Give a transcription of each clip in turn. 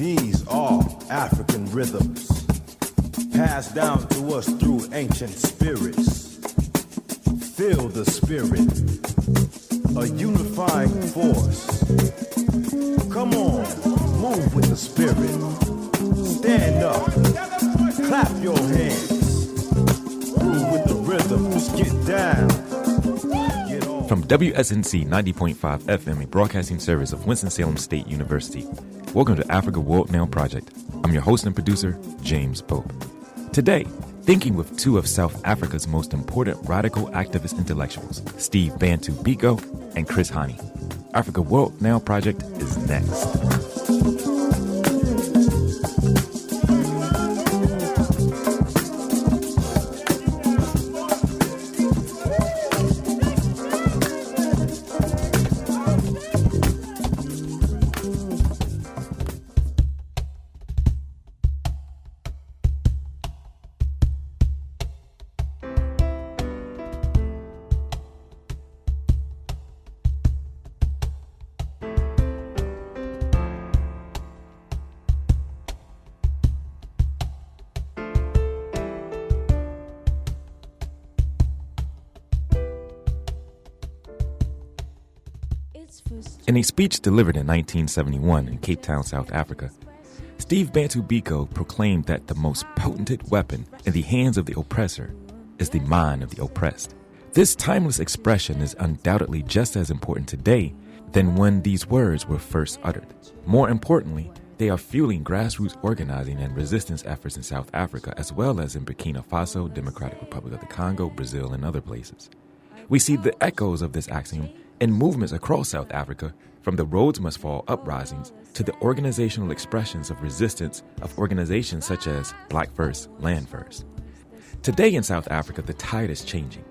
These are African rhythms, passed down to us through ancient spirits. Feel the spirit, a unifying force. Come on, move with the spirit. Stand up, clap your hands. Groove with the rhythms, get down. From WSNC 90.5 FM, a broadcasting service of Winston-Salem State University, welcome to Africa World Now Project. I'm your host and producer, James Pope. Today, thinking with two of South Africa's most important radical activist intellectuals, Steve Bantu Biko and Chris Hani. Africa World Now Project is next. In a speech delivered in 1971 in Cape Town, South Africa, Steve Bantu Biko proclaimed that the most potent weapon in the hands of the oppressor is the mind of the oppressed. This timeless expression is undoubtedly just as important today than when these words were first uttered. More importantly, they are fueling grassroots organizing and resistance efforts in South Africa as well as in Burkina Faso, Democratic Republic of the Congo, Brazil, and other places. We see the echoes of this axiom in movements across South Africa, from the Rhodes Must Fall uprisings to the organizational expressions of resistance of organizations such as Black First, Land First. Today in South Africa, the tide is changing.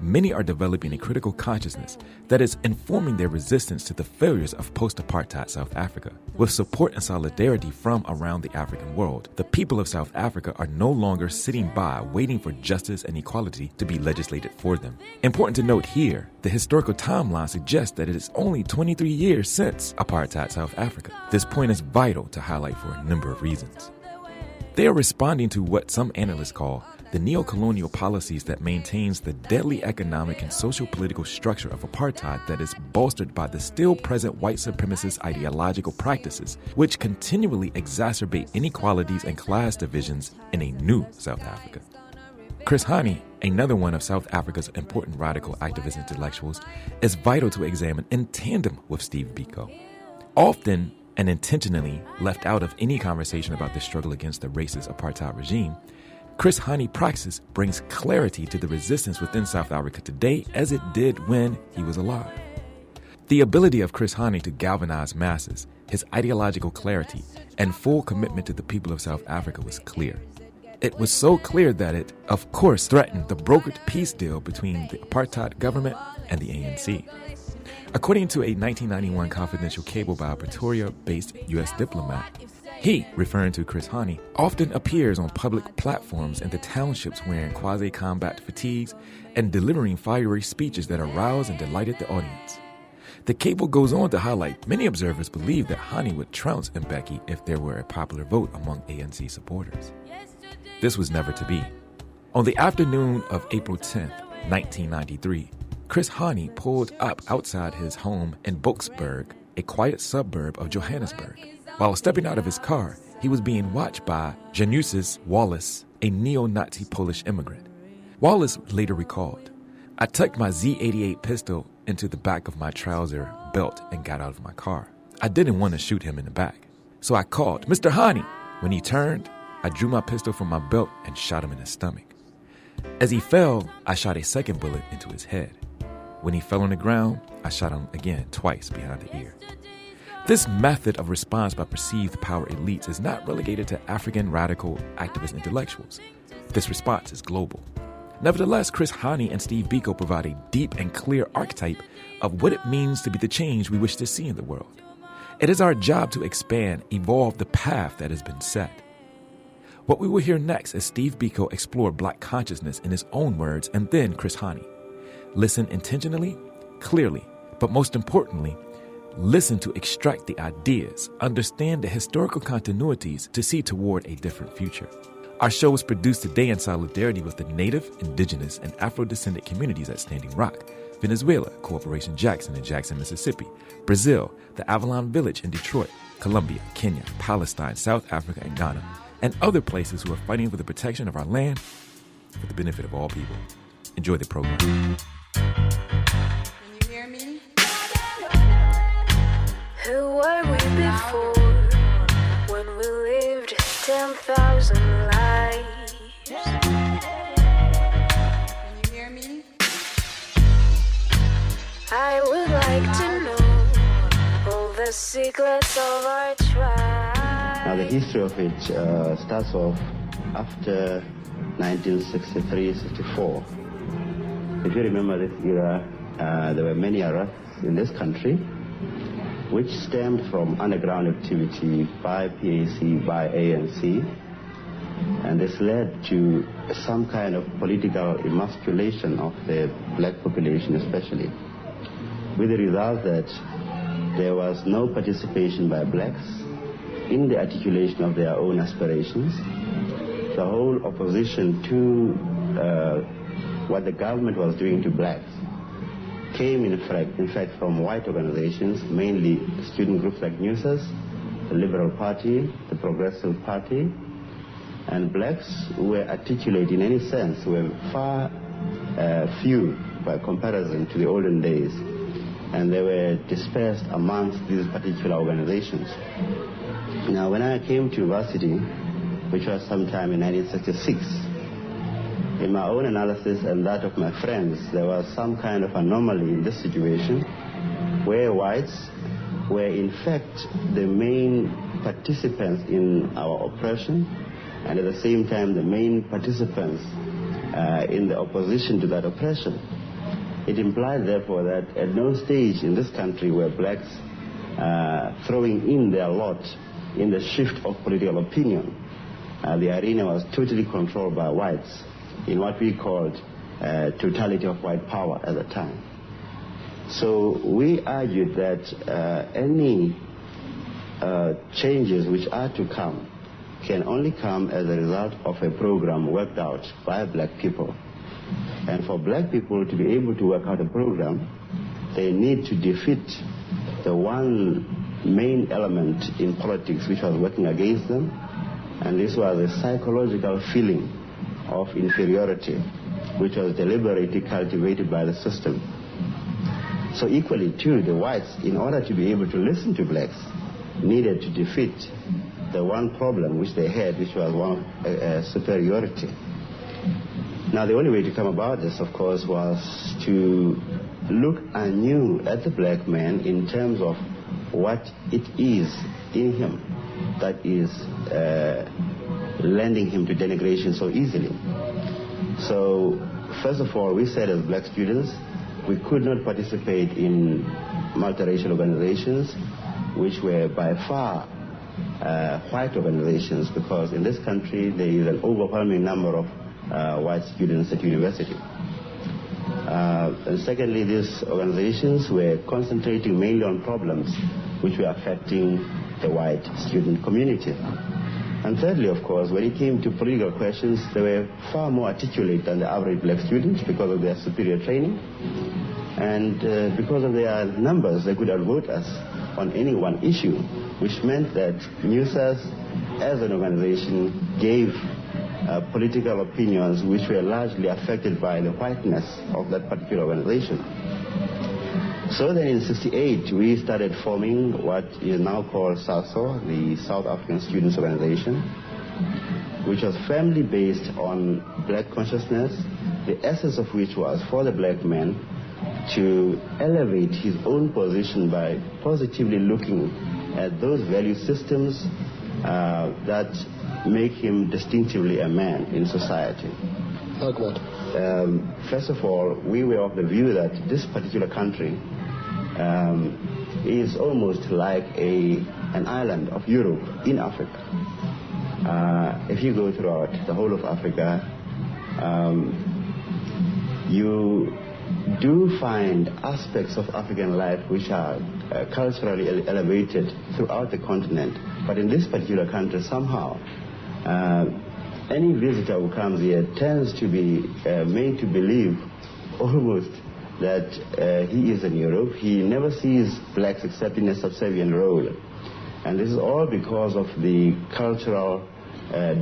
Many are developing a critical consciousness that is informing their resistance to the failures of post-Apartheid South Africa. With support and solidarity from around the African world, the people of South Africa are no longer sitting by waiting for justice and equality to be legislated for them. Important to note here, the historical timeline suggests that it is only 23 years since Apartheid South Africa. This point is vital to highlight for a number of reasons. They are responding to what some analysts call the neo-colonial policies that maintains the deadly economic and social-political structure of apartheid that is bolstered by the still-present white supremacist ideological practices, which continually exacerbate inequalities and class divisions in a new South Africa. Chris Hani, another one of South Africa's important radical activist intellectuals, is vital to examine in tandem with Steve Biko. Often and intentionally left out of any conversation about the struggle against the racist apartheid regime, Chris Hani praxis brings clarity to the resistance within South Africa today as it did when he was alive. The ability of Chris Hani to galvanize masses, his ideological clarity, and full commitment to the people of South Africa was clear. It was so clear that it, of course, threatened the brokered peace deal between the apartheid government and the ANC. According to a 1991 confidential cable by a Pretoria-based U.S. diplomat, he, referring to Chris Hani, often appears on public platforms in the townships wearing quasi-combat fatigues and delivering fiery speeches that aroused and delighted the audience. The cable goes on to highlight many observers believe that Hani would trounce Mbeki if there were a popular vote among ANC supporters. This was never to be. On the afternoon of April 10th, 1993, Chris Hani pulled up outside his home in Boksburg, a quiet suburb of Johannesburg. While stepping out of his car, he was being watched by Janusz Wallace, a neo-Nazi Polish immigrant. Wallace later recalled, "I tucked my Z88 pistol into the back of my trouser belt and got out of my car. I didn't want to shoot him in the back. So I called, 'Mr. Hani.' When he turned, I drew my pistol from my belt and shot him in his stomach. As he fell, I shot a second bullet into his head. When he fell on the ground, I shot him again twice behind the ear." This method of response by perceived power elites is not relegated to African radical activist intellectuals. This response is global. Nevertheless, Chris Hani and Steve Biko provide a deep and clear archetype of what it means to be the change we wish to see in the world. It is our job to expand, evolve the path that has been set. What we will hear next is Steve Biko explore Black consciousness in his own words, and then Chris Hani. Listen intentionally, clearly, but most importantly, Listen to extract the ideas, understand the historical continuities to see toward a different future. Our show was produced today in solidarity with the Native, Indigenous, and Afro-descendant communities at Standing Rock, Venezuela, Corporation Jackson in Jackson, Mississippi, Brazil, the Avalon Village in Detroit, Colombia, Kenya, Palestine, South Africa, and Ghana, and other places who are fighting for the protection of our land for the benefit of all people. Enjoy the program. Can you hear me? Who were we before when we lived 10,000 lives? Can you hear me? I would like to know all the secrets of our tribe. Now the history of it starts off after 1963-64. If you remember this era, there were many arrests in this country which stemmed from underground activity by PAC, by ANC, and this led to some kind of political emasculation of the black population especially, with the result that there was no participation by blacks in the articulation of their own aspirations. The whole opposition to what the government was doing to blacks came in fact from white organizations, mainly student groups like NUSAS, the Liberal Party, the Progressive Party, and blacks who were articulate in any sense were far few by comparison to the olden days, and they were dispersed amongst these particular organizations. Now when I came to university, which was sometime in 1966, in my own analysis and that of my friends, there was some kind of anomaly in this situation where whites were in fact the main participants in our oppression and at the same time the main participants in the opposition to that oppression. It implied therefore that at no stage in this country were blacks throwing in their lot in the shift of political opinion. The arena was totally controlled by whites in what we called totality of white power at the time. So we argued that any changes which are to come can only come as a result of a program worked out by black people. And for black people to be able to work out a program, they need to defeat the one main element in politics which was working against them, and this was a psychological feeling of inferiority, which was deliberately cultivated by the system. So equally too, the whites, in order to be able to listen to blacks, needed to defeat the one problem which they had, which was one of superiority. Now the only way to come about this, of course, was to look anew at the black man in terms of what it is in him that is lending him to denigration so easily. So, first of all, we said as black students, we could not participate in multiracial organizations, which were by far white organizations, because in this country there is an overwhelming number of white students at university. And secondly, these organizations were concentrating mainly on problems which were affecting the white student community. And thirdly, of course, when it came to political questions, they were far more articulate than the average black students because of their superior training. And because of their numbers, they could outvote us on any one issue, which meant that NUSAS, as an organization, gave political opinions which were largely affected by the whiteness of that particular organization. So then in 1968, we started forming what is now called SASO, the South African Students Organization, which was firmly based on black consciousness, the essence of which was for the black man to elevate his own position by positively looking at those value systems that make him distinctively a man in society. Like what? First of all, we were of the view that this particular country is almost like an island of Europe in Africa. If you go throughout the whole of Africa, you do find aspects of African life which are culturally elevated throughout the continent. But in this particular country, somehow, any visitor who comes here tends to be made to believe almost that he is in Europe. He never sees blacks except in a subservient role. And this is all because of the cultural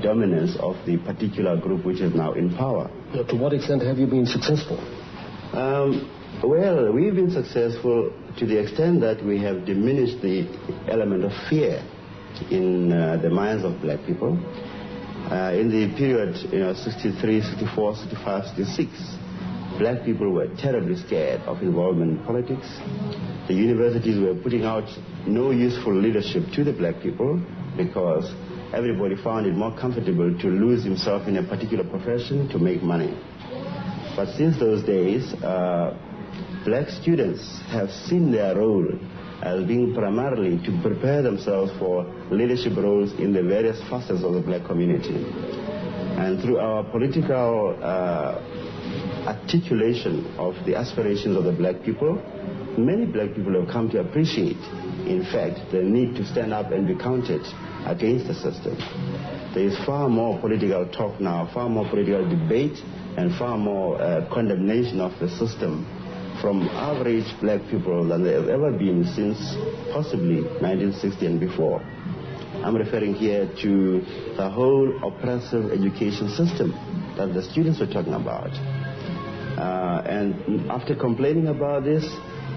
dominance of the particular group which is now in power. To what extent have you been successful? Well, we've been successful to the extent that we have diminished the element of fear in the minds of black people. In the period, 63, 64, 65, 66, black people were terribly scared of involvement in politics. The universities were putting out no useful leadership to the black people because everybody found it more comfortable to lose himself in a particular profession to make money. But since those days, black students have seen their role as being primarily to prepare themselves for leadership roles in the various facets of the black community. And through our political articulation of the aspirations of the black people, many black people have come to appreciate, in fact, the need to stand up and be counted against the system. There is far more political talk now, far more political debate, and far more condemnation of the system from average black people than there have ever been since possibly 1960 and before. I'm referring here to the whole oppressive education system that the students were talking about. And after complaining about this,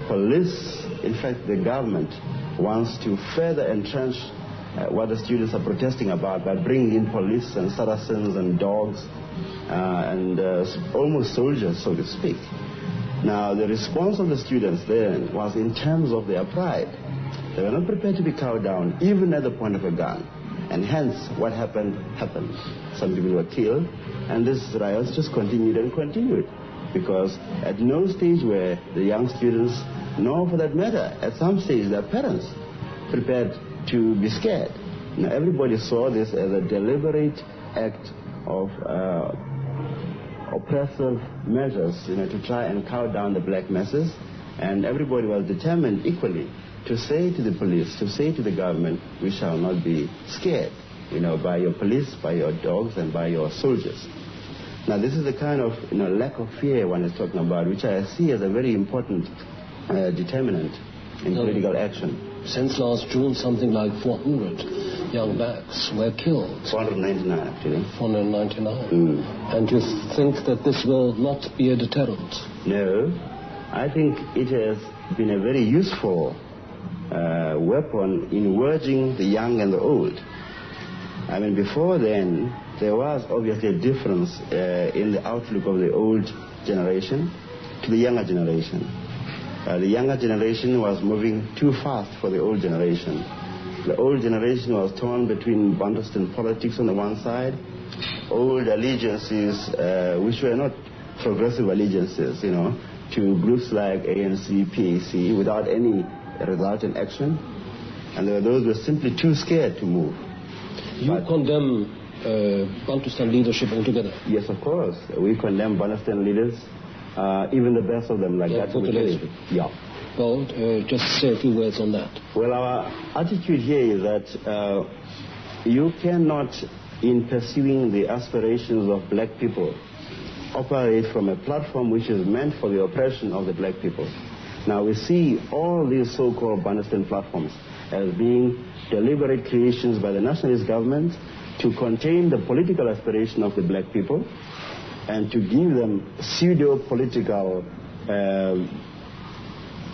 police, in fact the government, wants to further entrench what the students are protesting about by bringing in police and saracens and dogs and almost soldiers, so to speak. Now, the response of the students then was in terms of their pride. They were not prepared to be cowed down, even at the point of a gun. And hence, what happened, happened. Some people were killed, and this riots just continued and continued. Because at no stage were the young students, nor for that matter, at some stage their parents, prepared to be scared. Now, everybody saw this as a deliberate act of oppressive measures, to try and cow down the black masses, and everybody was determined equally to say to the police, to say to the government, we shall not be scared, by your police, by your dogs, and by your soldiers. Now, this is the kind of lack of fear one is talking about, which I see as a very important determinant in political action. Since last June, something like 400 young blacks were killed. 499, actually. 499. And you think that this will not be a deterrent? No. I think it has been a very useful weapon in wedging the young and the old. I mean, before then, there was obviously a difference in the outlook of the old generation to the younger generation. The younger generation was moving too fast for the old generation. The old generation was torn between Bantustan politics on the one side, old allegiances, which were not progressive allegiances, to groups like ANC, PAC, without any resultant action. And there were those who were simply too scared to move. You condemn Bantustan leadership altogether? Yes, of course. We condemn Bantustan leaders. Even the best of them, like that. Yeah. Well, just say a few words on that. Well, our attitude here is that you cannot, in pursuing the aspirations of black people, operate from a platform which is meant for the oppression of the black people. Now, we see all these so-called Bantustan platforms as being deliberate creations by the nationalist government to contain the political aspiration of the black people and to give them pseudo-political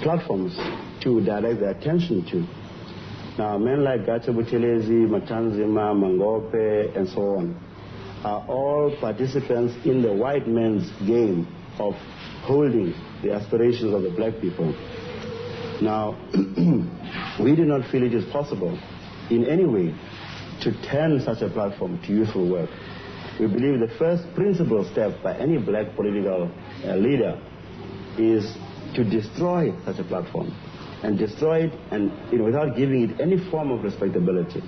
platforms to direct their attention to. Now, men like Gacha Buthelezi, Matanzima, Mangope, and so on, are all participants in the white man's game of holding the aspirations of the black people. Now, we do not feel it is possible in any way to turn such a platform to useful work. We believe the first principal step by any black political leader is to destroy such a platform, and destroy it and without giving it any form of respectability.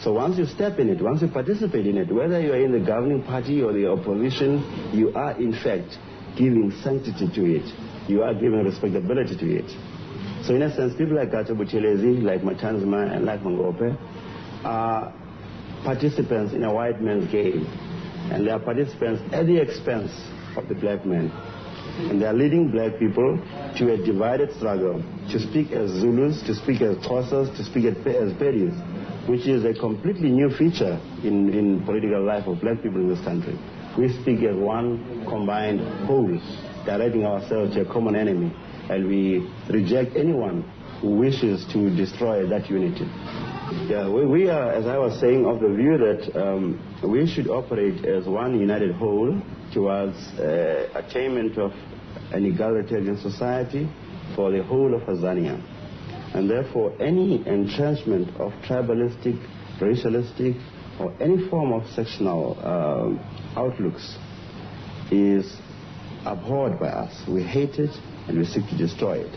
So once you step in it, once you participate in it, whether you are in the governing party or the opposition, you are in fact giving sanctity to it. You are giving respectability to it. So in a sense, people like Gato Buthelezi, like Matanzima, and like Mangope are participants in a white man's game. And they are participants at the expense of the black man. And they are leading black people to a divided struggle, to speak as Zulus, to speak as Xhosas, to speak as Pedis, which is a completely new feature in political life of black people in this country. We speak as one combined whole, directing ourselves to a common enemy, and we reject anyone who wishes to destroy that unity. Yeah, we are, as I was saying, of the view that we should operate as one united whole towards attainment of an egalitarian society for the whole of Tanzania. And therefore, any entrenchment of tribalistic, racialistic, or any form of sectional outlooks is abhorred by us. We hate it and we seek to destroy it.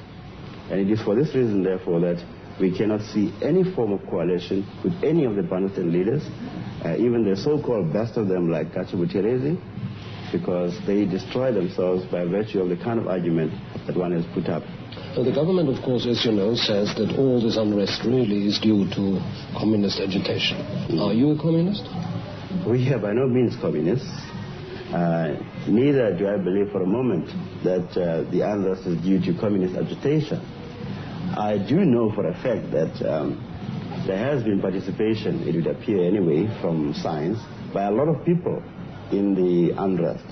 And it is for this reason, therefore, that we cannot see any form of coalition with any of the Bantu leaders, even the so-called best of them like Gato Buthelezi, because they destroy themselves by virtue of the kind of argument that one has put up. The government, of course, as you know, says that all this unrest really is due to communist agitation. Are you a communist? We are by no means communists. Neither do I believe for a moment that the unrest is due to communist agitation. I do know for a fact that there has been participation, it would appear anyway, from science, by a lot of people in the unrest.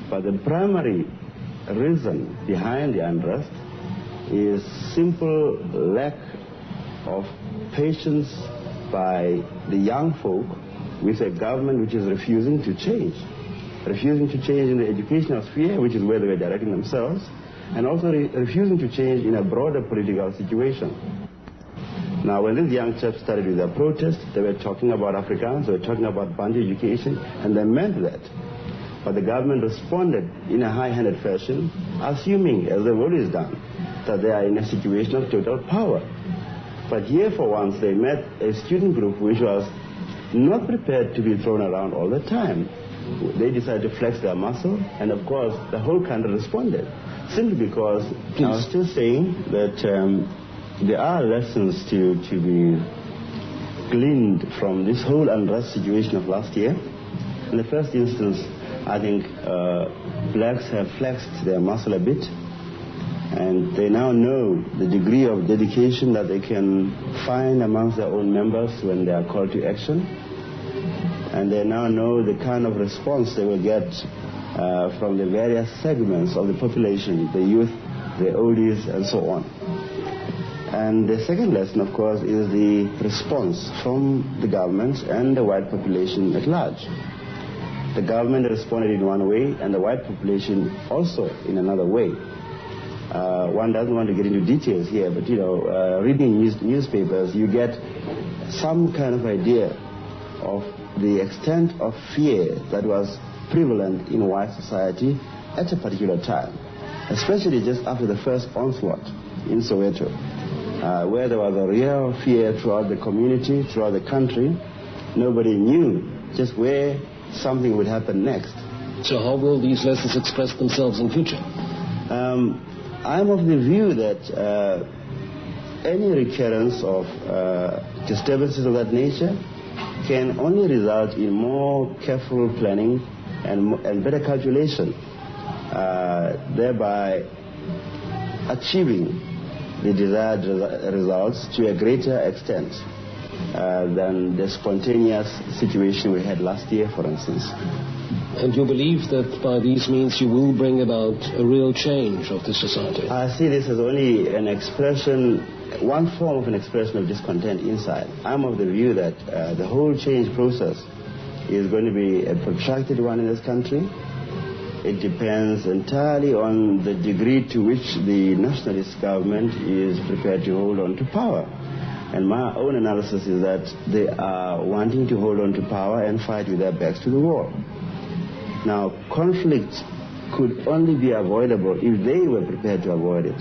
But the primary reason behind the unrest is simple lack of patience by the young folk with a government which is refusing to change in the educational sphere, which is where they were directing themselves, and also refusing to change in a broader political situation. Now, when these young chaps started with their protest, they were talking about Afrikaans, they were talking about Bantu education, and they meant that. But the government responded in a high-handed fashion, assuming, as they've always done, that they are in a situation of total power. But here, for once, they met a student group which was not prepared to be thrown around all the time. They decided to flex their muscle, and of course, the whole country responded. Simply because I was still saying that there are lessons to be gleaned from this whole unrest situation of last year. In the first instance, I think blacks have flexed their muscle a bit, and they now know the degree of dedication that they can find amongst their own members when they are called to action. And they now know the kind of response they will get from the various segments of the population, the youth, the oldies, and so on. And the second lesson, of course, is the response from the government and the white population at large. The government responded in one way, and the white population also in another way. One doesn't want to get into details here, but reading newspapers, you get some kind of idea of the extent of fear that was prevalent in white society at a particular time, especially just after the first onslaught in Soweto, where there was a real fear throughout the community, throughout the country. Nobody knew just where something would happen next. So how will these lessons express themselves in future? I'm of the view that any recurrence of disturbances of that nature can only result in more careful planning and better calculation, thereby achieving the desired results to a greater extent than the spontaneous situation we had last year, for instance. And you believe that by these means you will bring about a real change of the society? I see this as only an expression, one form of an expression of discontent inside. I'm of the view that the whole change process is going to be a protracted one in this country. It depends entirely on the degree to which the nationalist government is prepared to hold on to power. And my own analysis is that they are wanting to hold on to power and fight with their backs to the wall. Now, conflict could only be avoidable if they were prepared to avoid it.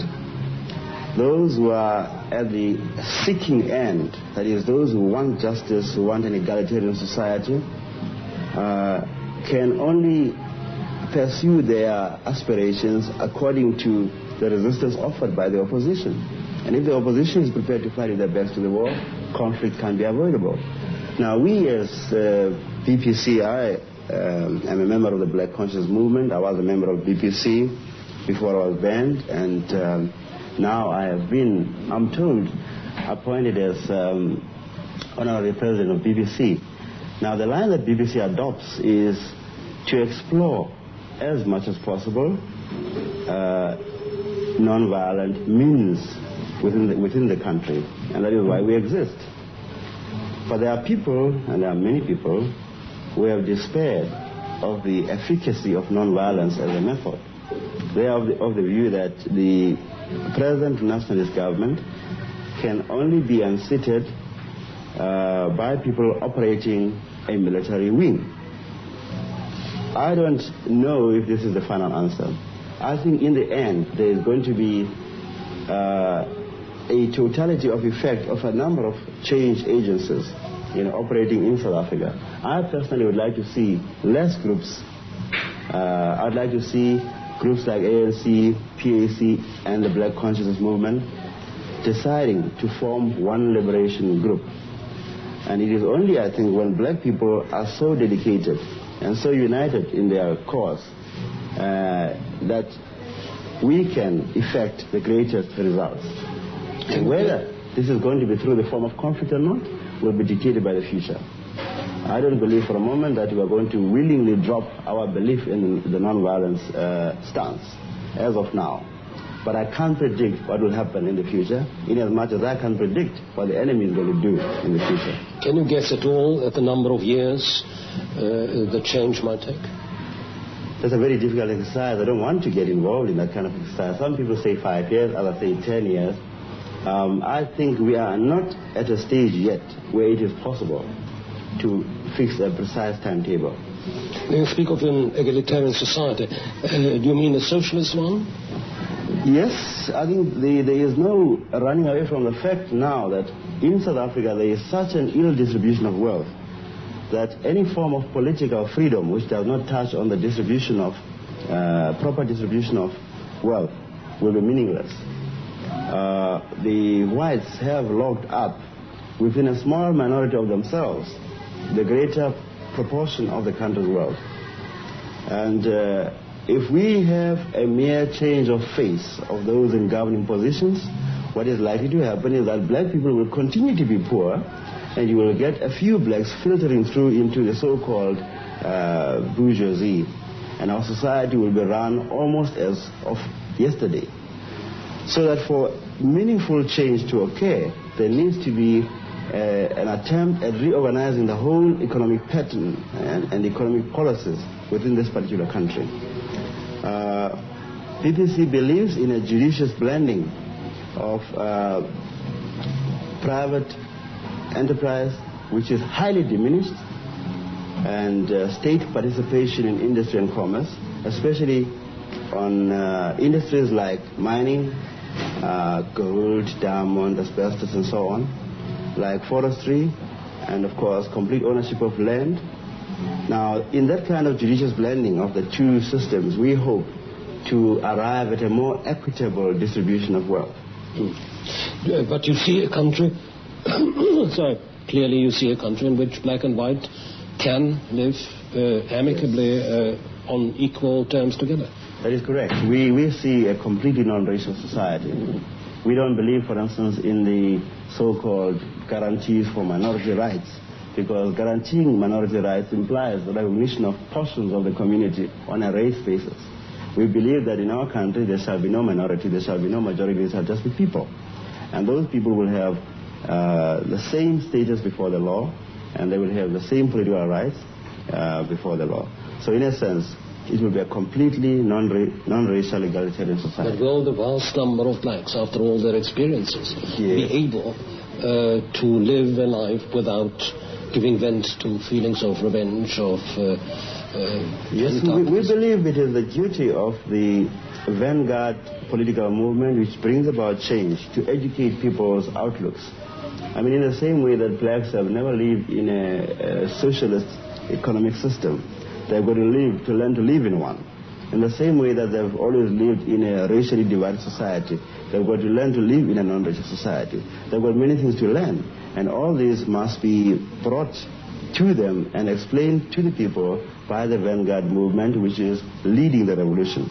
Those who are at the seeking end, that is, those who want justice, who want an egalitarian society, can only pursue their aspirations according to the resistance offered by the opposition. And if the opposition is prepared to fight with their backs to the wall, conflict can be avoidable. Now, we as BPC, I am a member of the Black Conscious Movement. I was a member of BPC before I was banned, and now I have been, I'm told, appointed as honorary president of BBC. Now, the line that BBC adopts is to explore as much as possible non-violent means within the country, and that is why we exist. But there are people, and there are many people, who have despaired of the efficacy of non-violence as a method. They are of the view that the present nationalist government can only be unseated by people operating a military wing. I don't know if this is the final answer. I think in the end there is going to be a totality of effect of a number of change agencies operating in South Africa. I personally would like to see less groups. I'd like to see groups like ANC, PAC, and the Black Consciousness Movement deciding to form one liberation group. And it is only, I think, when black people are so dedicated and so united in their cause that we can effect the greatest results. And whether this is going to be through the form of conflict or not will be dictated by the future. I don't believe for a moment that we are going to willingly drop our belief in the non-violence stance as of now. But I can't predict what will happen in the future, in as much as I can predict what the enemy is going to do in the future. Can you guess at all at the number of years the change might take? That's a very difficult exercise. I don't want to get involved in that kind of exercise. Some people say 5 years, others say 10 years. I think we are not at a stage yet where it is possible to fix a precise timetable. When you speak of an egalitarian society, do you mean a socialist one? Yes, I think there is no running away from the fact now that in South Africa there is such an ill distribution of wealth that any form of political freedom which does not touch on the distribution of, proper distribution of wealth will be meaningless. The whites have locked up within a small minority of themselves the greater proportion of the country's wealth. And if we have a mere change of face of those in governing positions, what is likely to happen is that black people will continue to be poor, and you will get a few blacks filtering through into the so-called bourgeoisie, and our society will be run almost as of yesterday. So that for meaningful change to occur, there needs to be an attempt at reorganizing the whole economic pattern and economic policies within this particular country. PPC believes in a judicious blending of private enterprise, which is highly diminished, and state participation in industry and commerce, especially on industries like mining, gold, diamond, asbestos, and so on, like forestry, and of course complete ownership of land. Now, in that kind of judicious blending of the two systems, we hope to arrive at a more equitable distribution of wealth. But you see a country, sorry, clearly you see a country in which black and white can live amicably on equal terms together. That is correct. We see a completely non-racial society. We don't believe, for instance, in the so-called guarantees for minority rights, because guaranteeing minority rights implies the recognition of portions of the community on a race basis. We believe that in our country there shall be no minority, there shall be no majority, there shall just be people. And those people will have the same status before the law, and they will have the same political rights before the law. So in a sense, it will be a completely non-racial egalitarian society. But will the vast number of blacks, after all their experiences, be able to live a life without giving vent to feelings of revenge, of... yes, we believe it is the duty of the vanguard political movement which brings about change to educate people's outlooks. I mean, in the same way that blacks have never lived in a socialist economic system, they're going to learn to live in one. In the same way that they've always lived in a racially divided society, they've got to learn to live in a non-racial society. They've got many things to learn, and all these must be brought to them and explained to the people by the vanguard movement, which is leading the revolution.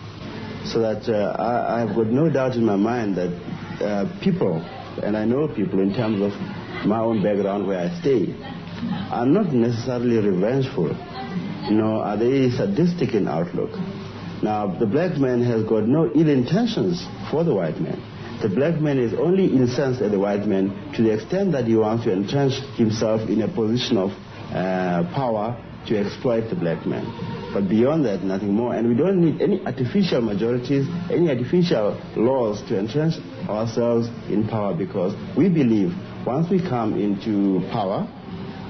So that I have got no doubt in my mind that people, and I know people in terms of my own background where I stay, are not necessarily revengeful, nor are they sadistic in outlook. Now, the black man has got no ill intentions for the white man. The black man is only incensed at the white man to the extent that he wants to entrench himself in a position of power to exploit the black man. But beyond that, nothing more. And we don't need any artificial majorities, any artificial laws to entrench ourselves in power, because we believe once we come into power,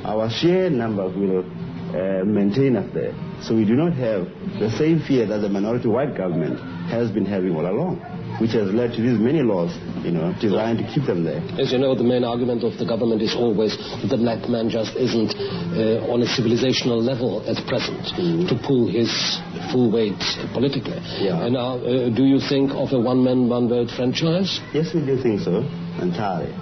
our sheer numbers will maintain us there. So we do not have the same fear that the minority white government has been having all along, which has led to these many laws, designed to keep them there. As you know, the main argument of the government is always that the black man just isn't on a civilizational level at present to pull his full weight politically. Yeah. And now, do you think of a one-man, one-vote franchise? Yes, we do think so, entirely.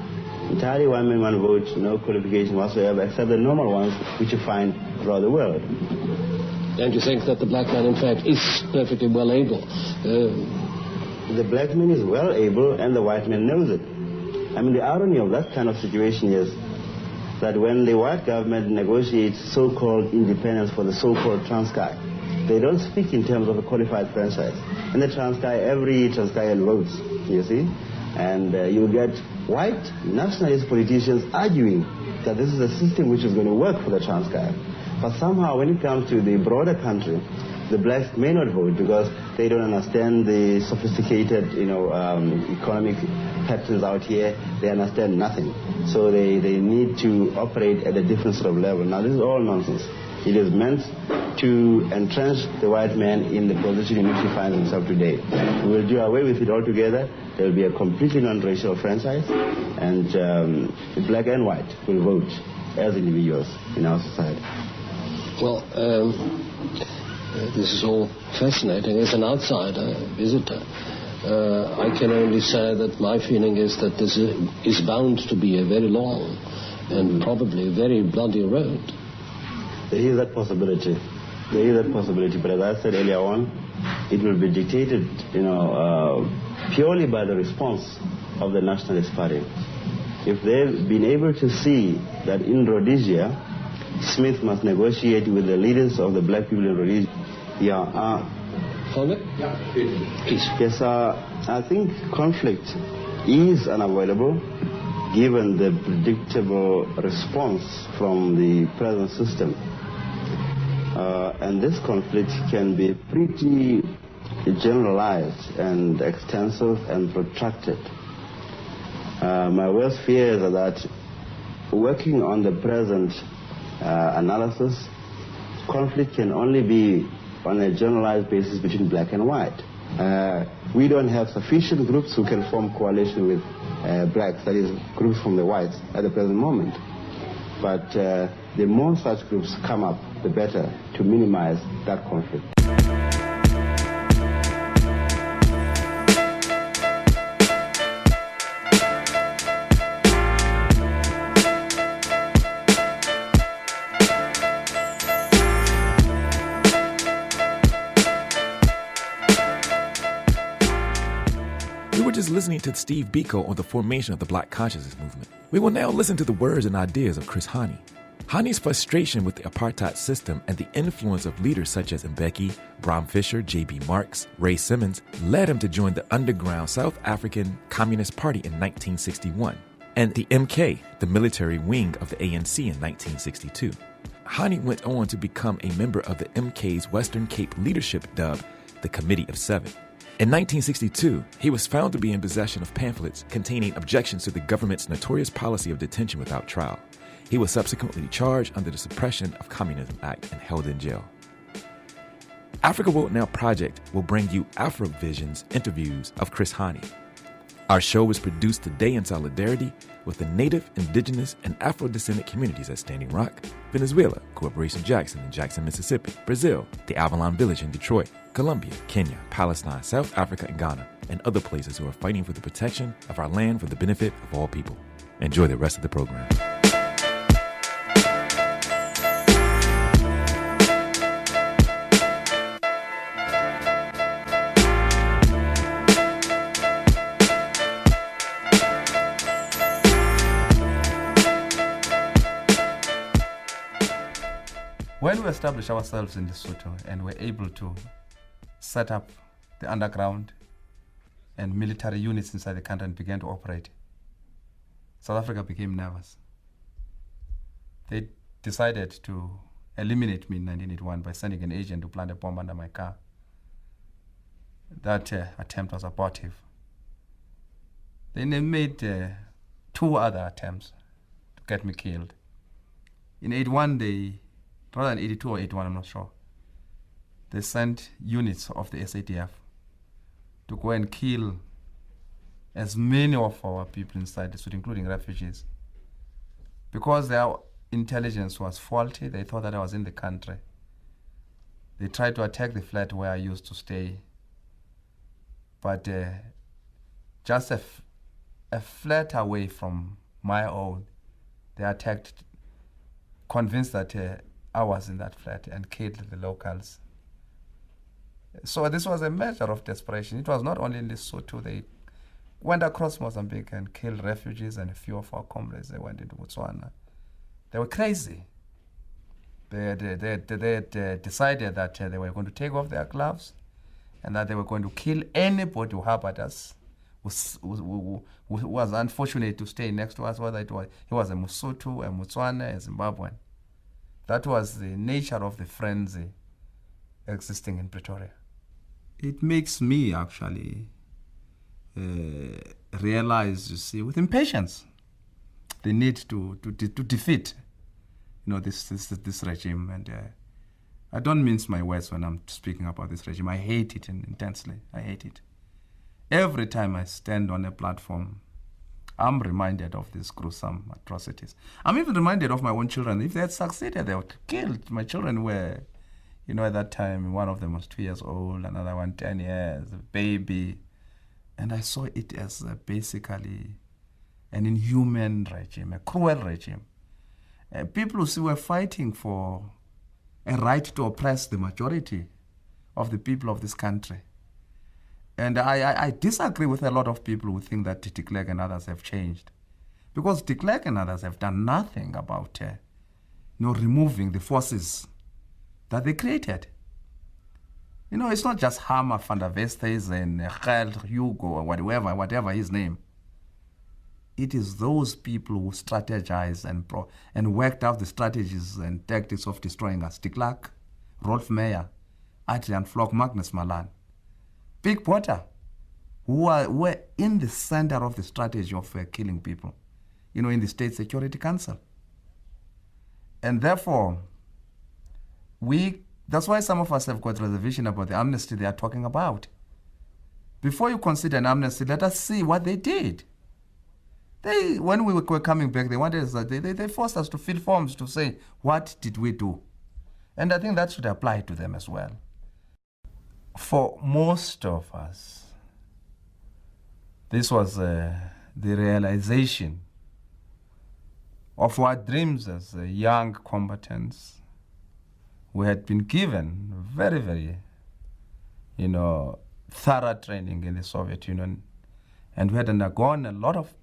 Entirely one man, one vote, no qualification whatsoever, except the normal ones which you find throughout the world. And you think that the black man, in fact, is perfectly well able? The black man is well able, and the white man knows it. I mean, the irony of that kind of situation is that when the white government negotiates so-called independence for the so-called Transkei, they don't speak in terms of a qualified franchise. In the Transkei, every Transkeian votes, you see? And you get white nationalist politicians arguing that this is a system which is going to work for the Transkei. But somehow when it comes to the broader country, the blacks may not vote because they don't understand the sophisticated, economic patterns out here. They understand nothing. So they need to operate at a different sort of level. Now, this is all nonsense. It is meant to entrench the white man in the position in which he finds himself today. We will do away with it altogether. There will be a completely non-racial franchise, and black and white will vote as individuals in our society. Well, this is all fascinating. As an outsider visitor, I can only say that my feeling is that this is bound to be a very long and probably a very bloody road. There is that possibility. But as I said earlier on, it will be dictated, purely by the response of the Nationalist Party. If they've been able to see that in Rhodesia, Smith must negotiate with the leaders of the black people in Rhodesia. Please. Yes, I think conflict is unavoidable given the predictable response from the present system. And this conflict can be pretty generalized and extensive and protracted. My worst fears are that working on the present analysis, conflict can only be on a generalized basis between black and white. We don't have sufficient groups who can form coalition with blacks, that is, groups from the whites at the present moment. But the more such groups come up, the better to minimize that conflict. We were just listening to Steve Biko on the formation of the Black Consciousness Movement. We will now listen to the words and ideas of Chris Hani. Hani's frustration with the apartheid system and the influence of leaders such as Mbeki, Bram Fischer, J.B. Marx, Ray Simmons led him to join the underground South African Communist Party in 1961 and the MK, the military wing of the ANC, in 1962. Hani went on to become a member of the MK's Western Cape leadership dubbed the Committee of Seven. In 1962, he was found to be in possession of pamphlets containing objections to the government's notorious policy of detention without trial. He was subsequently charged under the Suppression of Communism Act and held in jail. Africa World Now Project will bring you Afrovision's interviews of Chris Hani. Our show was produced today in solidarity with the Native, Indigenous, and Afro-descendant communities at Standing Rock, Venezuela, Corporation Jackson in Jackson, Mississippi, Brazil, the Avalon Village in Detroit, Colombia, Kenya, Palestine, South Africa, and Ghana, and other places who are fighting for the protection of our land for the benefit of all people. Enjoy the rest of the program. When we established ourselves in Lesotho and were able to set up the underground and military units inside the country and began to operate, South Africa became nervous. They decided to eliminate me in 1981 by sending an agent to plant a bomb under my car. That attempt was abortive. Then they made 2 other attempts to get me killed. In 81, rather than 82 or 81, I'm not sure, they sent units of the SADF to go and kill as many of our people inside the suit, including refugees. Because their intelligence was faulty, they thought that I was in the country. They tried to attack the flat where I used to stay. But just a flat away from my own, they attacked, convinced that I was in that flat, and killed the locals. So this was a measure of desperation. It was not only in Lesotho. They went across Mozambique and killed refugees, and a few of our comrades, they went into Botswana. They were crazy. They had decided that they were going to take off their gloves and that they were going to kill anybody who harbored us, who was unfortunate to stay next to us, whether he was a Mosotho, a Motswana, a Zimbabwean. That was the nature of the frenzy existing in Pretoria. It makes me actually realize, you see, with impatience, the need to defeat, this regime. And I don't mince my words when I'm speaking about this regime. I hate it intensely. I hate it. Every time I stand on a platform, I'm reminded of these gruesome atrocities. I'm even reminded of my own children. If they had succeeded, they would have killed. My children were, at that time, one of them was 2 years old, another one 10 years, a baby. And I saw it as basically an inhuman regime, a cruel regime. People who were fighting for a right to oppress the majority of the people of this country. And I disagree with a lot of people who think that de Klerk and others have changed. Because de Klerk and others have done nothing about removing the forces that they created. It's not just Hammer, Van der Vestes, and Gert, Hugo, or whatever his name. It is those people who strategized and worked out the strategies and tactics of destroying us. De Klerk, Rolf Meyer, Adrian Flock, Magnus Malan, Big Potter, who were in the center of the strategy of killing people, in the State Security Council. And therefore, that's why some of us have got reservation about the amnesty they are talking about. Before you consider an amnesty, let us see what they did. When we were coming back, they forced us to fill forms to say, what did we do? And I think that should apply to them as well. For most of us, this was the realization of our dreams as young combatants. We had been given very, very, thorough training in the Soviet Union, and we had undergone a lot of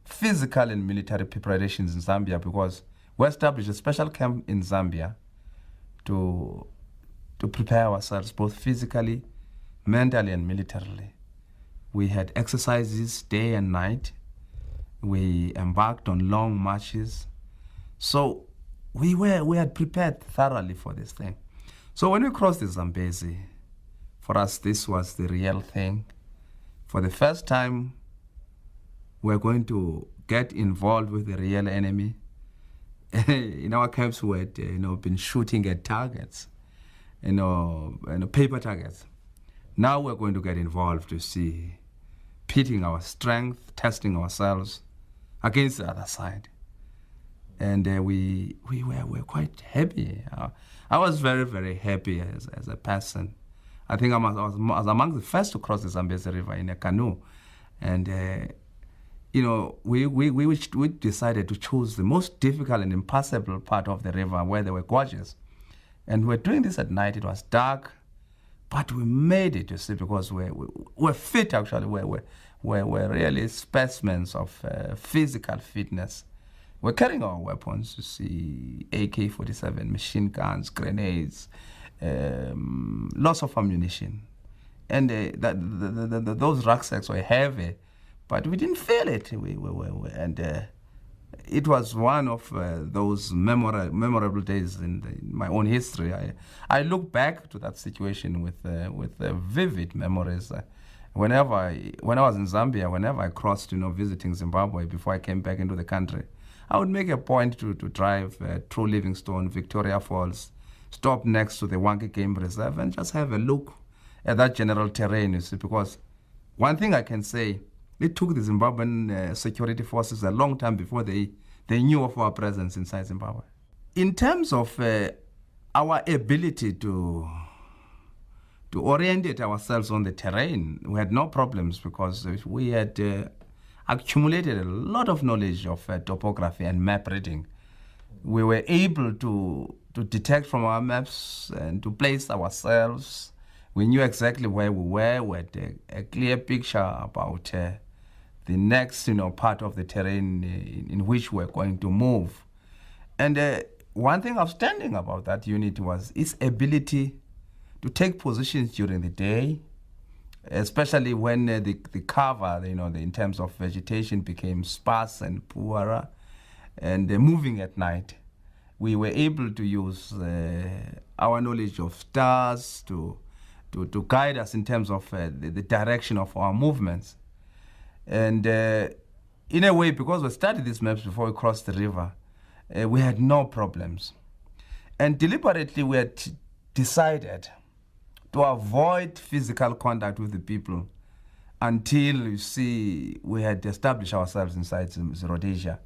physical and military preparations in Zambia, because we established a special camp in Zambia to prepare ourselves both physically, mentally, and militarily. We had exercises day and night. We embarked on long marches. So we had prepared thoroughly for this thing. So when we crossed the Zambezi, for us this was the real thing. For the first time, we're going to get involved with the real enemy. In our camps, we had been shooting at targets, paper targets. Now we're going to get involved to see, pitting our strength, testing ourselves against the other side. And we were quite happy. I was very, very happy as a person. I think I was among the first to cross the Zambezi River in a canoe. And, we decided to choose the most difficult and impassable part of the river where there were gorges. And we were doing this at night. It was dark, but we made it, you see, because we're fit, actually. We're really specimens of physical fitness. We're carrying our weapons, you see, AK-47, machine guns, grenades, lots of ammunition. And those rucksacks were heavy, but we didn't feel it. It was one of those memorable days in my own history. I look back to that situation with vivid memories. Whenever when I was in Zambia, whenever I crossed, visiting Zimbabwe before I came back into the country, I would make a point to drive through Livingstone, Victoria Falls, stop next to the Wangi Game Reserve, and just have a look at that general terrain, you see, because one thing I can say, it took the Zimbabwean security forces a long time before they knew of our presence inside Zimbabwe. In terms of our ability to orientate ourselves on the terrain, we had no problems because we had accumulated a lot of knowledge of topography and map reading. We were able to detect from our maps and to place ourselves. We knew exactly where we were. We had a clear picture about the next, part of the terrain in which we're going to move. And one thing outstanding about that unit was its ability to take positions during the day, especially when the cover, in terms of vegetation became sparse and poorer, and moving at night. We were able to use our knowledge of stars to guide us in terms of the direction of our movements. And in a way, because we studied these maps before we crossed the river, we had no problems. And deliberately, we had decided to avoid physical contact with the people until, you see, we had established ourselves inside Rhodesia,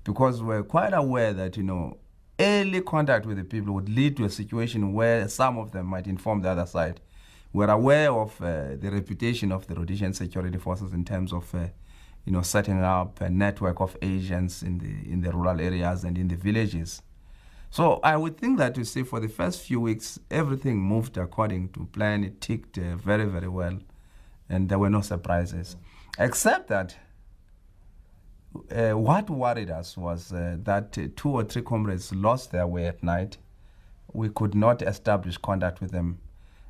because we're quite aware that, early contact with the people would lead to a situation where some of them might inform the other side. We're aware of the reputation of the Rhodesian security forces in terms of, setting up a network of agents in the rural areas and in the villages. So I would think that, for the first few weeks, everything moved according to plan. It ticked very, very well, and there were no surprises. Except that what worried us was that 2 or 3 comrades lost their way at night. We could not establish contact with them.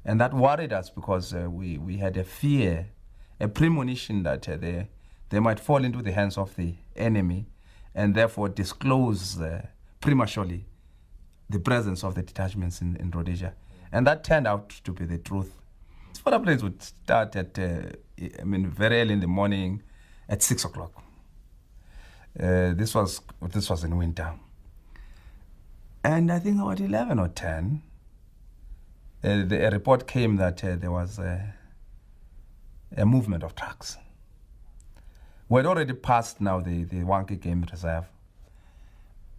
And that worried us because we had a fear, a premonition that they might fall into the hands of the enemy and therefore disclose prematurely the presence of the detachments in Rhodesia. And that turned out to be the truth. Further planes would start at, very early in the morning at 6 o'clock. This was in winter. And I think about 11 or 10, a report came that there was a movement of trucks. We had already passed now the Wangi Game Reserve.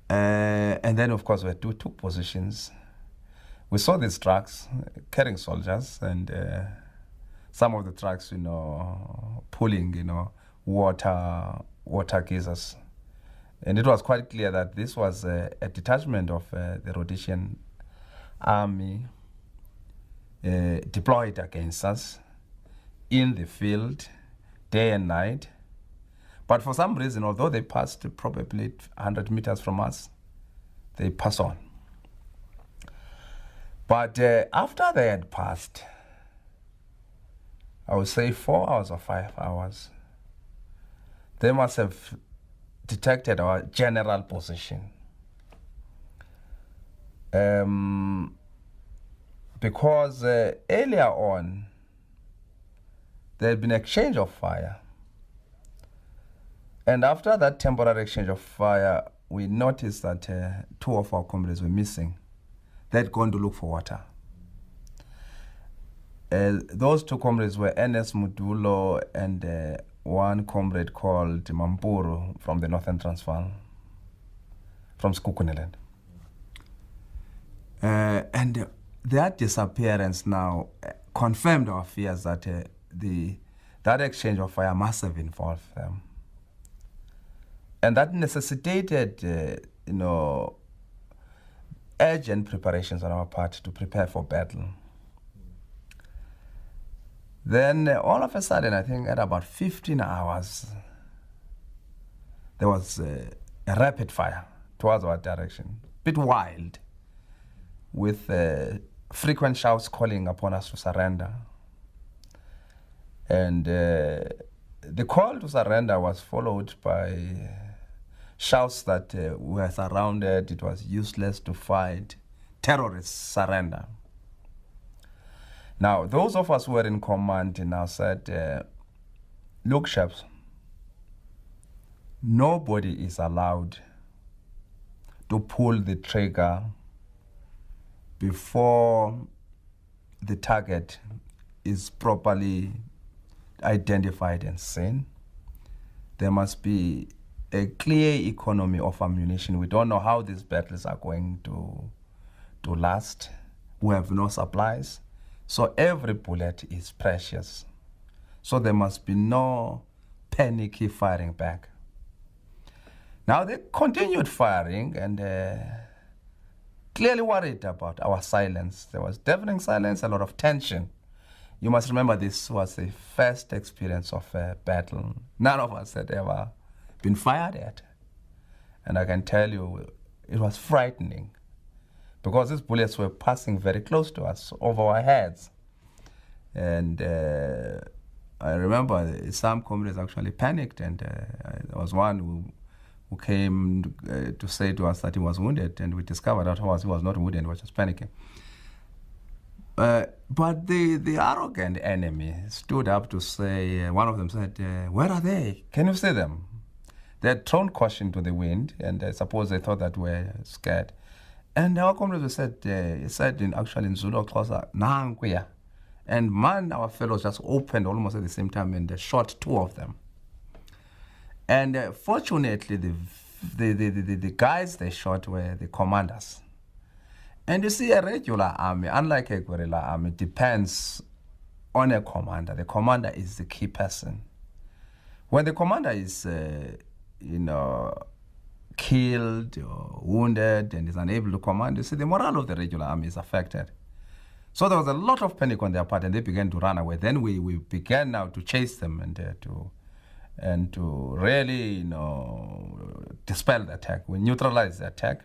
And then, of course, we took positions. We saw these trucks carrying soldiers, and some of the trucks, pulling, water geysers. And it was quite clear that this was a detachment of the Rhodesian army deployed against us in the field, day and night. But for some reason, although they passed probably 100 meters from us, they passed on. But after they had passed, I would say 4 hours or 5 hours, they must have detected our general position. Because earlier on, there had been exchange of fire. And after that temporary exchange of fire, we noticed that 2 of our comrades were missing. They'd gone to look for water. Those 2 comrades were Ernest Mudulo and one comrade called Mampuru from the Northern Transvaal, from Skukuniland. And their disappearance now confirmed our fears that that exchange of fire must have involved them. And that necessitated, urgent preparations on our part to prepare for battle. Then all of a sudden, I think at about 15 hours, there was a rapid fire towards our direction, a bit wild, with frequent shouts calling upon us to surrender. And the call to surrender was followed by shouts that we were surrounded, it was useless to fight, terrorists surrender. Now, those of us who were in command now said, look, chaps, nobody is allowed to pull the trigger before the target is properly identified and seen. There must be a clear economy of ammunition. We don't know how these battles are going to last. We have no supplies. So every bullet is precious. So there must be no panicky firing back. Now they continued firing and clearly worried about our silence. There was deafening silence, a lot of tension. You must remember this was the first experience of a battle. None of us had ever been fired at. And I can tell you, it was frightening because these bullets were passing very close to us, over our heads. And I remember some comrades actually panicked, and there was one who came to say to us that he was wounded, and we discovered that he was not wounded, he was just panicking. But the arrogant enemy stood up to say, one of them said, where are they? Can you see them? They had thrown caution to the wind, and I suppose they thought that we were scared. And our comrades said in Zulu, Xhosa, and man, our fellows just opened almost at the same time and they shot two of them. And fortunately, the guys they shot were the commanders. And you see, a regular army, unlike a guerrilla army, depends on a commander. The commander is the key person. When the commander is killed or wounded and is unable to command, you see, the morale of the regular army is affected. So there was a lot of panic on their part, and they began to run away. Then we began now to chase them and to really, dispel the attack. We neutralized the attack.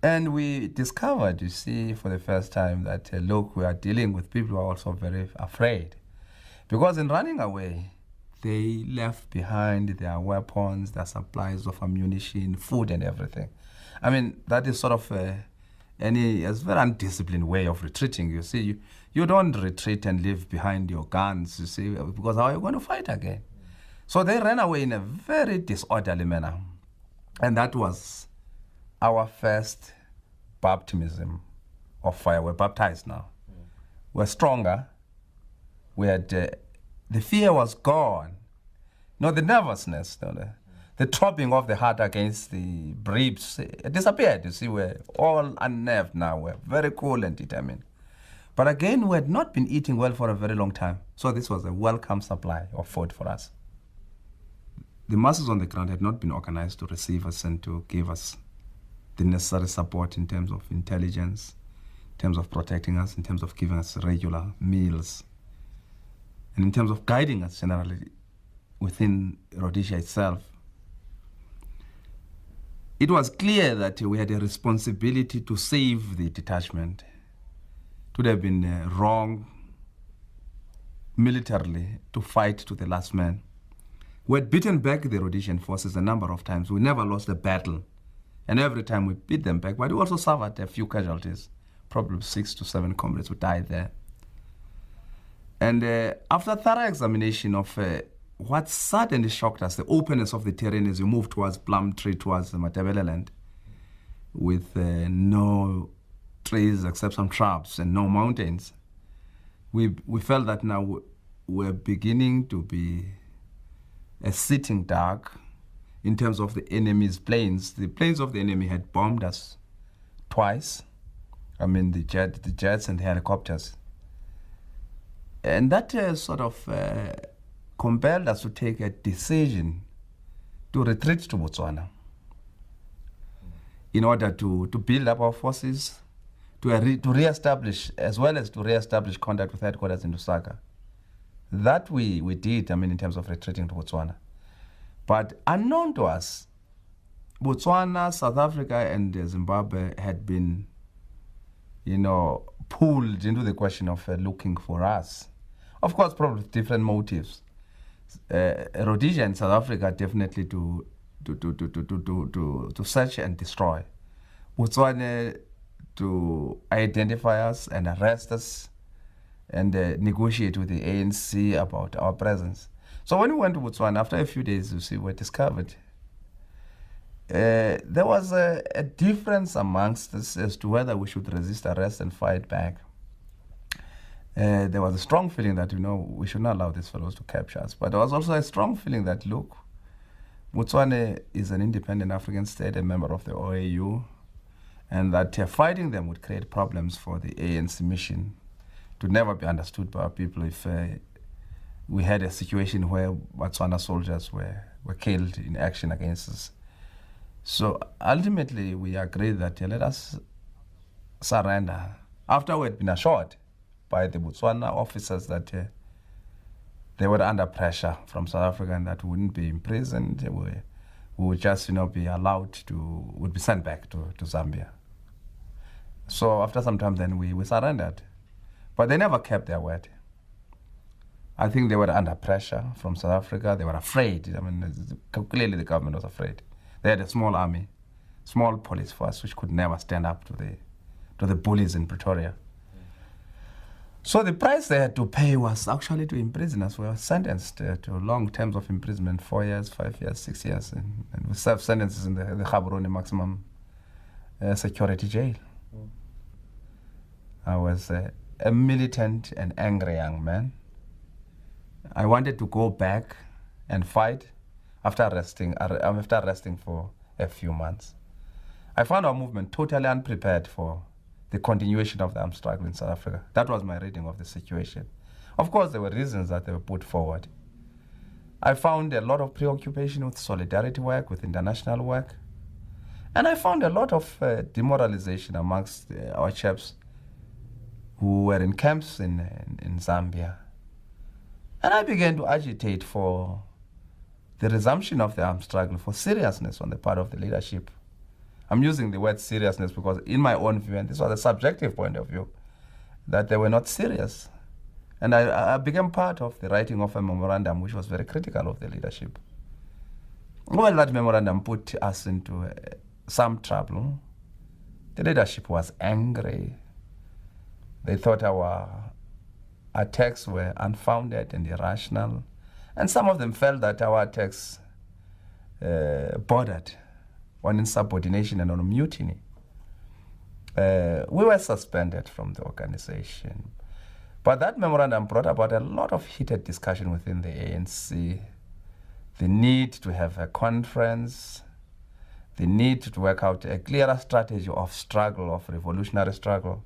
And we discovered, you see, for the first time that, look, we are dealing with people who are also very afraid. Because in running away, they left behind their weapons, their supplies of ammunition, food, and everything. I mean, that is sort of a very undisciplined way of retreating. You see, you don't retreat and leave behind your guns, you see, because how are you going to fight again? So they ran away in a very disorderly manner. And that was our first baptism of fire. We're baptized now. We're stronger. We had, the fear was gone. No, the nervousness, the throbbing of the heart against the ribs, it disappeared. You see, we're all unnerved now. We're very cool and determined. But again, we had not been eating well for a very long time. So this was a welcome supply of food for us. The masses on the ground had not been organized to receive us and to give us the necessary support in terms of intelligence, in terms of protecting us, in terms of giving us regular meals, and in terms of guiding us generally within Rhodesia itself. It was clear that we had a responsibility to save the detachment. It would have been wrong militarily to fight to the last man. We had beaten back the Rhodesian forces a number of times. We never lost a battle. And every time we beat them back, but we also suffered a few casualties. Probably 6 to 7 comrades who died there. And after thorough examination of what suddenly shocked us, the openness of the terrain as we moved towards Plumtree, towards the Matabele land, with no trees except some shrubs and no mountains, we felt that now we're beginning to be a sitting duck in terms of the enemy's planes. The planes of the enemy had bombed us twice. I mean, the jets and the helicopters. And that sort of compelled us to take a decision to retreat to Botswana in order to build up our forces, to re-establish, as well as to re-establish contact with headquarters in Lusaka. That we did, in terms of retreating to Botswana. But unknown to us, Botswana, South Africa, and Zimbabwe had been, pulled into the question of looking for us. Of course, probably with different motives. Rhodesia and South Africa definitely to search and destroy. Botswana to identify us and arrest us and negotiate with the ANC about our presence. So when we went to Botswana, after a few days, we were discovered. There was a difference amongst us as to whether we should resist arrest and fight back. There was a strong feeling that, we should not allow these fellows to capture us. But there was also a strong feeling that, look, Botswana is an independent African state, a member of the OAU, and that fighting them would create problems for the ANC mission to never be understood by our people if we had a situation where Botswana soldiers were killed in action against us. So ultimately, we agreed that let us surrender. After we had been assured by the Botswana officers that they were under pressure from South Africa and that we wouldn't be imprisoned, we would just be allowed would be sent back to Zambia. So after some time then we surrendered. But they never kept their word. I think they were under pressure from South Africa. They were afraid. Clearly the government was afraid. They had a small army, small police force, which could never stand up to the bullies in Pretoria. So the price they had to pay was actually to imprison us. We were sentenced to long terms of imprisonment, 4 years, 5 years, 6 years, and we served sentences in the Gaborone maximum security jail. I was a militant and angry young man. I wanted to go back and fight after arresting for a few months. I found our movement totally unprepared for the continuation of the armed struggle in South Africa. That was my reading of the situation. Of course, there were reasons that they were put forward. I found a lot of preoccupation with solidarity work, with international work. And I found a lot of demoralization amongst our chaps who were in camps in Zambia. And I began to agitate for the resumption of the armed struggle, for seriousness on the part of the leadership. I'm using the word seriousness because in my own view, and this was a subjective point of view, that they were not serious. And I became part of the writing of a memorandum which was very critical of the leadership. Well, that memorandum put us into some trouble. The leadership was angry. They thought our attacks were unfounded and irrational. And some of them felt that our attacks bordered on insubordination and on mutiny. We were suspended from the organization. But that memorandum brought about a lot of heated discussion within the ANC. The need to have a conference, the need to work out a clearer strategy of struggle, of revolutionary struggle.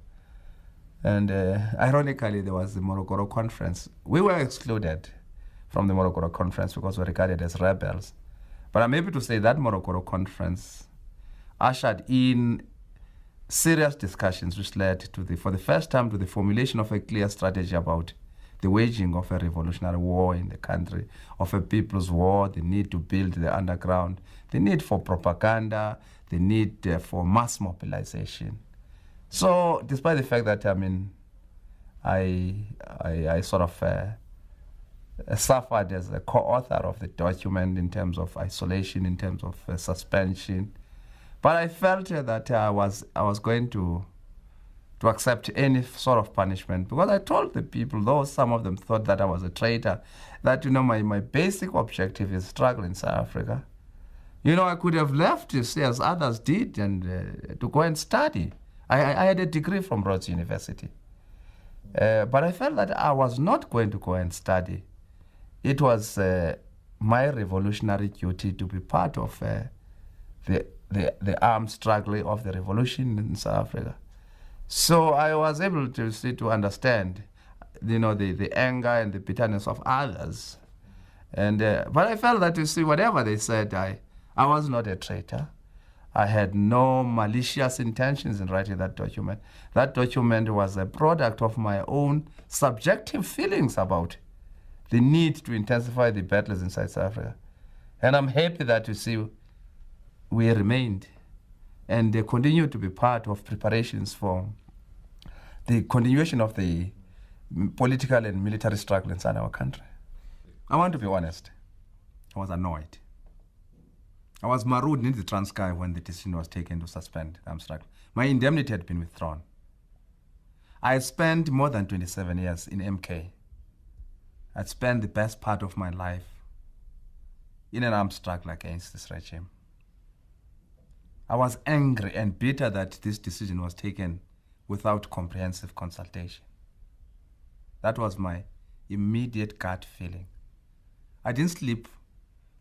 And ironically, there was the Morogoro conference. We were excluded from the Morogoro conference because we were regarded as rebels. But I'm able to say that Morogoro conference ushered in serious discussions which led to for the first time to the formulation of a clear strategy about the waging of a revolutionary war in the country, of a people's war, the need to build the underground, the need for propaganda, the need for mass mobilization. So despite the fact that, I sort of suffered as a co-author of the document in terms of isolation, in terms of suspension, but I felt that I was going to accept any sort of punishment because I told the people, though some of them thought that I was a traitor, that my basic objective is struggle in South Africa. I could have left, as others did, and to go and study. I had a degree from Rhodes University. But I felt that I was not going to go and study. It was my revolutionary duty to be part of the armed struggle of the revolution in South Africa. So I was able to understand. the anger and the bitterness of others. And but I felt that, you see, whatever they said, I was not a traitor. I had no malicious intentions in writing that document. That document was a product of my own subjective feelings about the need to intensify the battles inside South Africa. And I'm happy that, you see, we remained and they continue to be part of preparations for the continuation of the political and military struggle inside our country. I want to be honest. I was annoyed. I was marooned in the Transkei when the decision was taken to suspend the armed struggle. My indemnity had been withdrawn. I spent more than 27 years in MK. I'd spent the best part of my life in an armed struggle against this regime. I was angry and bitter that this decision was taken without comprehensive consultation. That was my immediate gut feeling. I didn't sleep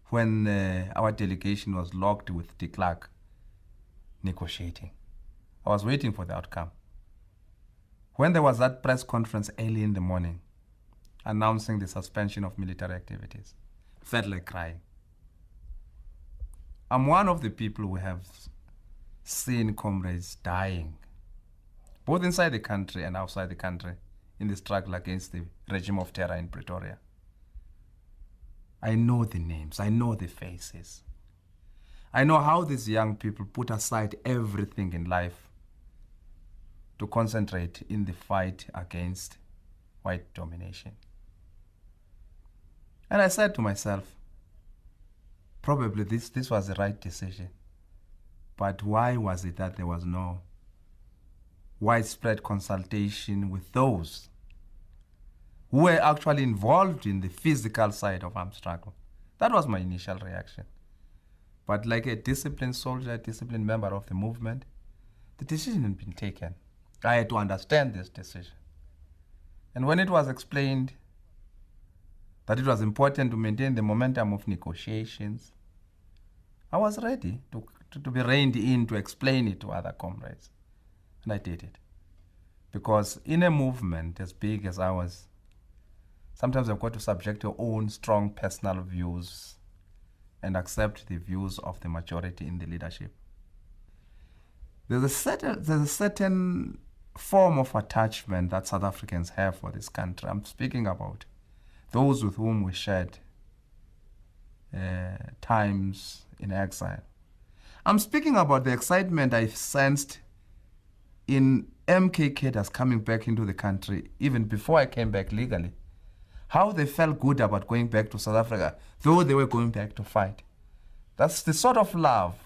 when our delegation was locked with de Klerk negotiating. I was waiting for the outcome. When there was that press conference early in the morning announcing the suspension of military activities, I felt like crying. I'm one of the people who have seen comrades dying, both inside the country and outside the country, in the struggle against the regime of terror in Pretoria. I know the names, I know the faces. I know how these young people put aside everything in life to concentrate in the fight against white domination. And I said to myself, probably this was the right decision. But why was it that there was no widespread consultation with those who were actually involved in the physical side of armed struggle? That was my initial reaction. But like a disciplined soldier, a disciplined member of the movement, the decision had been taken. I had to understand this decision. And when it was explained that it was important to maintain the momentum of negotiations, I was ready to be reined in to explain it to other comrades. And I did it. Because in a movement as big as ours, sometimes I've got to subject your own strong personal views and accept the views of the majority in the leadership. There's a certain form of attachment that South Africans have for this country. I'm speaking about those with whom we shared times in exile. I'm speaking about the excitement I sensed in MK cadres coming back into the country even before I came back legally. How they felt good about going back to South Africa, though they were going back to fight. That's the sort of love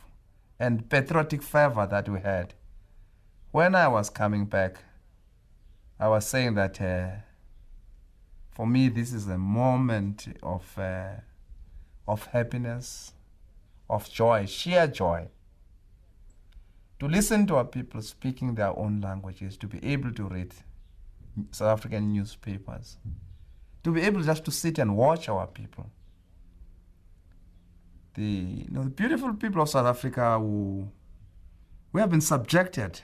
and patriotic fervor that we had. When I was coming back, I was saying that for me, this is a moment of happiness, of joy, sheer joy. To listen to our people speaking their own languages, to be able to read South African newspapers, to be able just to sit and watch our people. The beautiful people of South Africa who have been subjected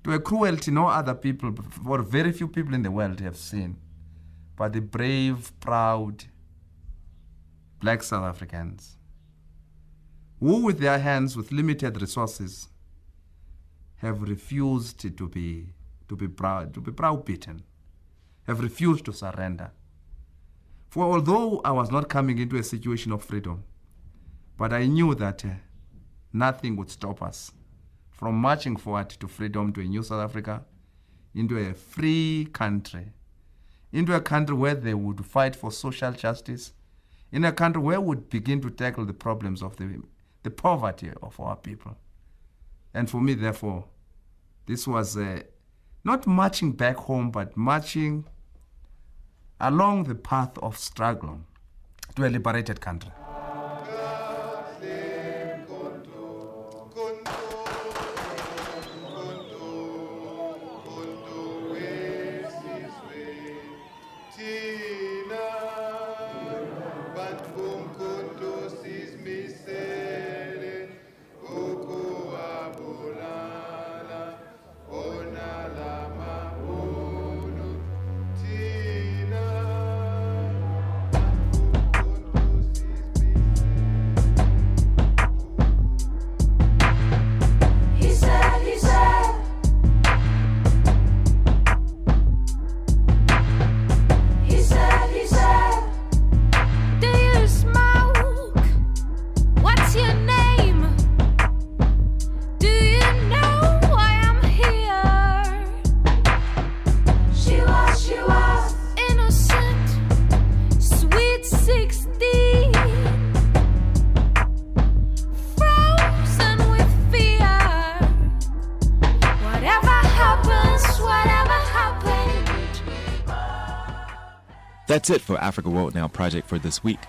to a cruelty no other people, or very few people in the world have seen. But the brave, proud black South Africans, who with their hands, with limited resources, have refused to be browbeaten, have refused to surrender. For although I was not coming into a situation of freedom, but I knew that nothing would stop us from marching forward to freedom, to a new South Africa, into a free country, into a country where they would fight for social justice, in a country where we would begin to tackle the problems of the poverty of our people. And for me, therefore, this was not marching back home, but marching along the path of struggle to a liberated country. That's it for Africa World Now Project for this week.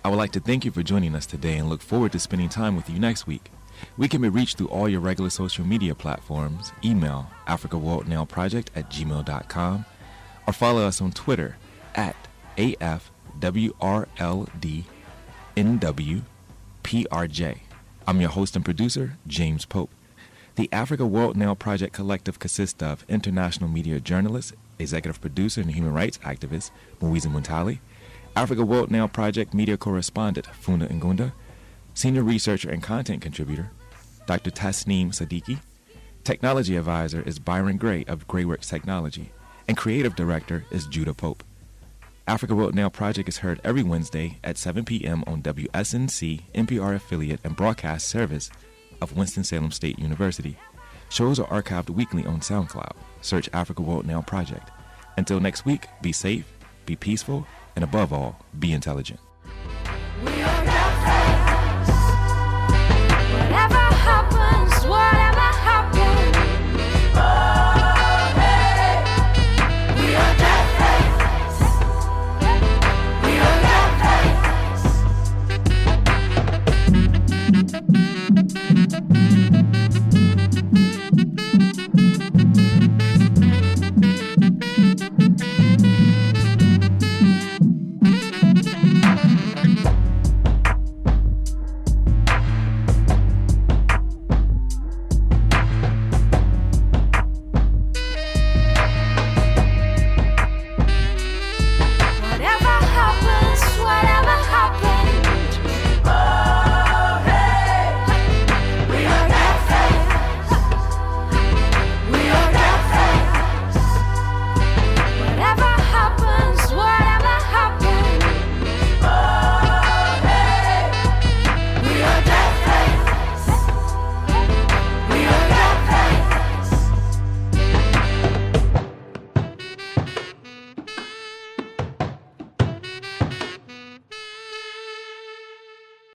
I would like to thank you for joining us today and look forward to spending time with you next week. We can be reached through all your regular social media platforms, email africaworldnowproject@gmail.com, or follow us on Twitter at AFWRLDNWPRJ. I'm your host and producer, James Pope. The Africa World Now Project Collective consists of international media journalist, executive producer, and human rights activist, Mwizi Muntali, Africa World Now Project media correspondent, Funa Ngunda, senior researcher and content contributor, Dr. Tasneem Siddiqui, technology advisor is Byron Gray of Grayworks Technology, and creative director is Judah Pope. Africa World Now Project is heard every Wednesday at 7 p.m. on WSNC, NPR affiliate and broadcast service of Winston-Salem State University. Shows are archived weekly on SoundCloud. Search Africa World Now Project. Until next week, be safe, be peaceful, and above all, be intelligent. We are